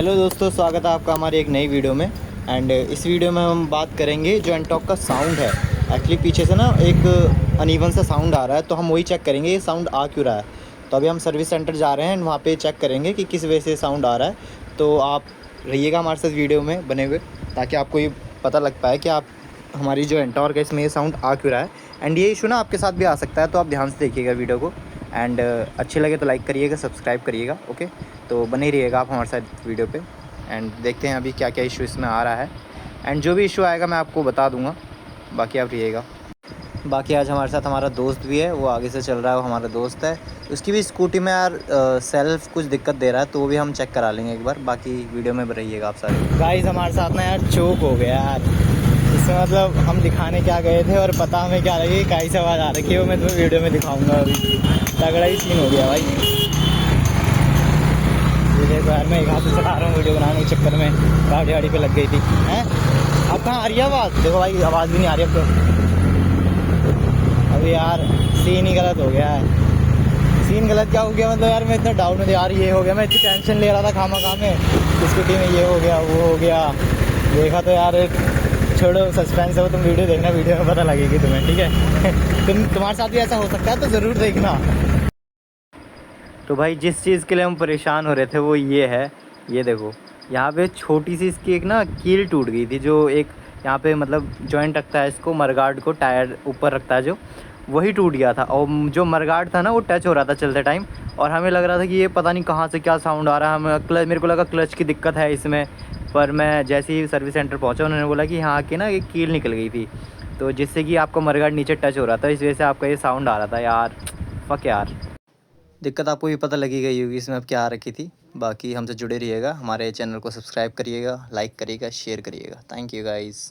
Hello दोस्तों, स्वागत है आपका हमारी एक नई वीडियो में। एंड इस वीडियो में हम बात करेंगे जो एंटॉक का साउंड है। एक्चुअली पीछे से ना एक अनइवन सा साउंड आ रहा है, तो हम वही चेक करेंगे ये साउंड आ क्यों रहा है। तो अभी हम सर्विस सेंटर जा रहे हैं एंड वहाँ पे चेक करेंगे कि किस वजह से साउंड आ रहा है। तो आप रहिएगा हमारे साथ वीडियो में बने हुए, ताकि आपको ये पता लग पाए कि आप हमारी जो एंटॉर्क है इसमें ये साउंड आ क्यों रहा है। एंड ये इशू ना आपके साथ भी आ सकता है, तो आप ध्यान से देखिएगा वीडियो को। एंड अच्छे लगे तो लाइक करिएगा, सब्सक्राइब करिएगा। ओके, तो बने रहिएगा आप हमारे साथ वीडियो पे। एंड देखते हैं अभी क्या क्या इशू इसमें आ रहा है। एंड जो भी इशू आएगा मैं आपको बता दूंगा, बाकी आप रहिएगा। बाकी आज हमारे साथ हमारा दोस्त भी है, वो आगे से चल रहा है, वो हमारा दोस्त है। उसकी भी स्कूटी में यार सेल्फ कुछ दिक्कत दे रहा है, तो वो भी हम चेक करा लेंगे एक बार। बाकी वीडियो में रहिएगा आप सारे। गाइस हमारे साथ ना यार चोक हो गया यार, इसमें मतलब हम दिखाने क्या गए थे और पता हमें क्या लगी, काई से आवाज़ आ रखी है, वो मैं तुम्हें वीडियो में दिखाऊंगा। अभी तगड़ा ही सीन हो गया भाई। ये देखो यार, मैं एक हाथ से चला रहा हूँ वीडियो बनाने के चक्कर में, गाड़ी वाड़ी पे लग गई थी। हैं अब कहाँ आ रही है आवाज़? देखो भाई आवाज़ भी नहीं आ रही अब तो। अभी यार सीन ही गलत हो गया है। सीन गलत क्या हो गया मतलब यार, मैं इतना डाउन में यार ये हो गया, मैं इतनी टेंशन ले रहा था खामा खा में, स्कूटी में ये हो गया वो हो गया। देखा तो यार छोड़ो, सस्पेंस है वो, तुम वीडियो देखना, वीडियो में पता लगेगी तुम्हें, ठीक है। तुम्हारे साथ भी ऐसा हो सकता है तो ज़रूर देखना। तो भाई जिस चीज़ के लिए हम परेशान हो रहे थे वो ये है, ये देखो यहाँ पे छोटी सी इसकी एक ना कील टूट गई थी। जो एक यहाँ पे मतलब जॉइंट रखता है इसको, मरगार्ड को टायर ऊपर रखता है जो, वही टूट गया था। और जो मरगार्ड था ना वो टच हो रहा था चलते टाइम, और हमें लग रहा था कि ये पता नहीं कहाँ से क्या साउंड आ रहा है। हमें क्लच, मेरे को लगा क्लच की दिक्कत है इसमें। पर मैं जैसे ही सर्विस सेंटर पहुँचा, उन्होंने बोला कि यहाँ की ना एक कील निकल गई थी, तो जिससे कि आपका मरगार्ड नीचे टच हो रहा था, इस वजह से आपका ये साउंड आ रहा था यार। फक यार, दिक्कत आपको भी पता लगी गई होगी इसमें अब क्या आ रखी थी। बाकी हमसे जुड़े रहिएगा, हमारे चैनल को सब्सक्राइब करिएगा, लाइक करिएगा, शेयर करिएगा। Thank you guys.